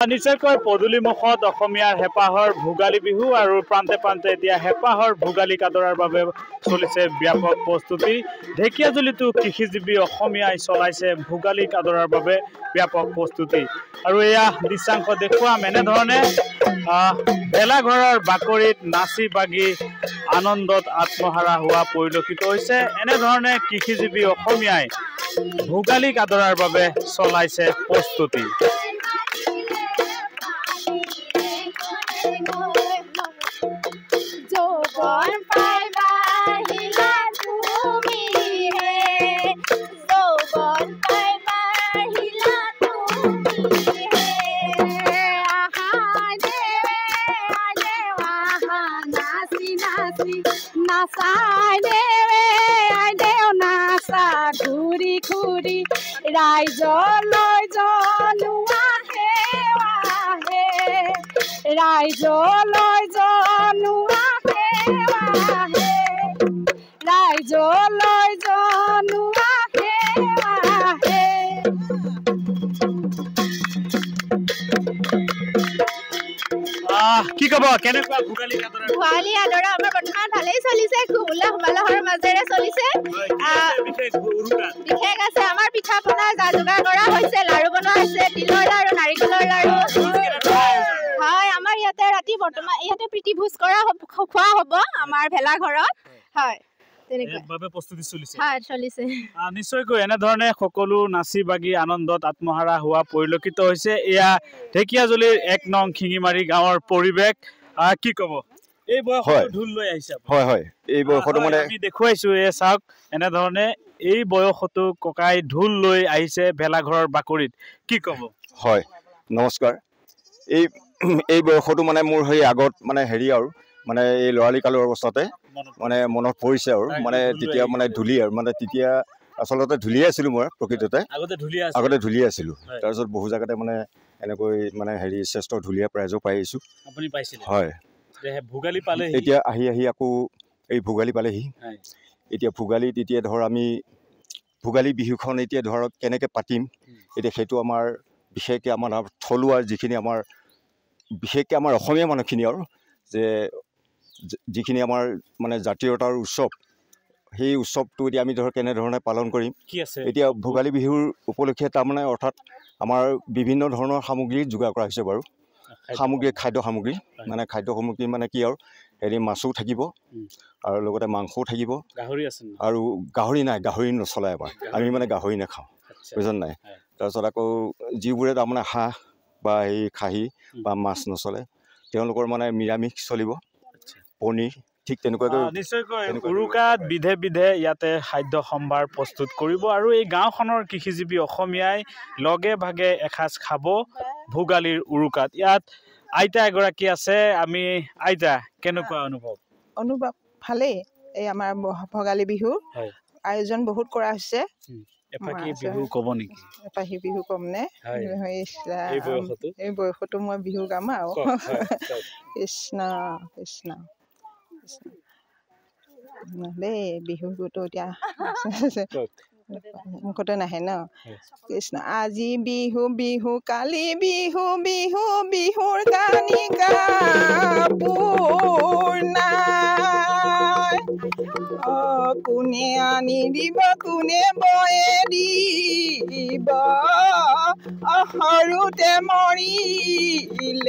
নিশ্চয়কৈ পদূলিমুখত অসমীয়াৰ হেঁপাহৰ ভোগালী বিহু আৰু প্ৰান্তে প্ৰান্তে এতিয়া হেঁপাহৰ ভোগালী কাদৰাৰ বাবে চলিছে ব্যাপক প্ৰস্তুতি। ঢেকীয়াজুলিতো কৃষিজীৱী অসমীয়াই চলাইছে ভোগালী কাদৰাৰ বাবে ব্যাপক প্ৰস্তুতি। আৰু এয়া দৃশ্যাংশ দেখুৱাম এনেধৰণে ভেলাঘৰৰ বাকৰিত নাচি বাগি আনন্দত আত্মহাৰা হোৱা পৰিলক্ষিত হৈছে। এনেধৰণে কৃষিজীৱী অসমীয়াই ভোগালী কাদৰাৰ বাবে চলাইছে প্ৰস্তুতি। ঘূৰি ঘূৰি ৰাইজলৈ জনোৱা সেৱাহে, ৰাইজলৈ জনোৱা সেৱাহে, ৰাইজলৈ জনোৱা সেৱাহে। কি কব কেনেকুৱা ভোগালী কাদৰা? ভোগালী কাদৰা আমাৰ বৰ্তমান ভালেই চলিছে, খুব উল্লাস মালহৰ মাজেৰে চলিছে। বিশেষ আছে আমাৰ পিঠা পনা যা যোগাৰ কৰা হৈছে, লাৰু বনোৱা হৈছে, তিলৰ লাৰু, নাৰিকলৰ লাৰু। হয়, আমাৰ ইয়াতে ৰাতি বৰ্তমান ইয়াতে প্ৰীতি ভোজ কৰা খোৱা হ'ব আমাৰ ভেলাঘৰত। হয়, নিশ্চয়কৈ এনেধৰণে সকলো নাচি বাগি আনন্দত আত্মহাৰা হোৱা পৰিলক্ষিত হৈছে। এয়া ঢেকীয়াজুলিৰ ১ নং শিঙিমাৰী গাঁৱৰ পৰিৱেশ। কি কব এই বয়সত ঢোল লৈ আহিছে? হয় হয়, এই বয়সতো মানে আমি দেখুৱাইছো এই চাওক এনেধৰণে এই বয়সতো ককাই ঢোল লৈ আহিছে ভেলাঘৰৰ বাকৰিত। কি কব? হয়, নমস্কাৰ। এই বয়সতো মানে মোৰ সেই আগত মানে হেৰি আৰু মানে এই ল'ৰালি কালৰ অৱস্থাতে মানে মনত পৰিছে আৰু মানে তেতিয়া মানে ঢুলি আৰু মানে তেতিয়া আচলতে ঢুলিয়ে আছিলোঁ মই প্ৰকৃততে, আগতে ঢুলিয়ে আছিলোঁ। তাৰপিছত বহু জেগাতে মানে এনেকৈ মানে হেৰি শ্ৰেষ্ঠ ঢুলীয়া প্ৰাইজো পাই আহিছোঁ। আপুনি পাইছিল? হয়। ভোগালী পালে এতিয়া আহি আকৌ এই ভোগালী পালেহি। এতিয়া ভোগালীত এতিয়া ধৰ আমি ভোগালী বিহুখন এতিয়া ধৰক কেনেকৈ পাতিম, এতিয়া সেইটো আমাৰ বিশেষকৈ আমাৰ থলুৱা যিখিনি আমাৰ বিশেষকৈ আমাৰ অসমীয়া মানুহখিনি আৰু যে যিখিনি আমাৰ মানে জাতীয়তাৰ উৎসৱ, সেই উৎসৱটো এতিয়া আমি ধৰক কেনেধৰণে পালন কৰিম। এতিয়া ভোগালী বিহুৰ উপলক্ষে তাৰমানে অৰ্থাৎ আমাৰ বিভিন্ন ধৰণৰ সামগ্ৰী যোগাৰ কৰা হৈছে বাৰু। সামগ্ৰী খাদ্য সামগ্ৰী মানে মানে কি আৰু হেৰি মাছো থাকিব আৰু লগতে মাংসও থাকিব। আৰু গাহৰি নাই, গাহৰি নচলাই আমাৰ, আমি মানে গাহৰি নাখাওঁ, বুজিছে নাই। তাৰপিছত আকৌ যিবোৰে তাৰমানে হাঁহ বা এই খাহী বা মাছ নচলে তেওঁলোকৰ মানে নিৰামিষ চলিব, পনীৰ ঠিক তেনেকুৱাকৈ। নিশ্চয়কৈ উৰুকাত বিধে বিধে ইয়াতে খাদ্য সম্ভাৰ প্ৰস্তুত কৰিব আৰু এই গাঁওখনৰ কৃষিজীৱী অসমীয়াই লগে ভাগে এসাঁজ খাব ভোগালীৰ উৰুকাত। ইয়াত আইতা এগৰাকী আছে। আমি আইতা, কেনেকুৱা অনুভৱ? ভালেই। এই আমাৰ ভোগালী বিহু আয়োজন বহুত কৰা হৈছে। এপাকি বিহু ক'ব নেকি? এপাহি বিহু ক'ম নে? এই বয়সতো মই বিহু গাম আৰু। কৃষ্ণ কৃষ্ণ দেই, বিহুতো এতিয়া মুখতে নাহে ন। কৃষ্ণ। আজি বিহু বিহু, কালি বিহু বিহু, বিহুৰ কানি কাপোৰ নাই। কোনে আনি দিব, কোনে বয়ে দিব, সৰুতে মৰিল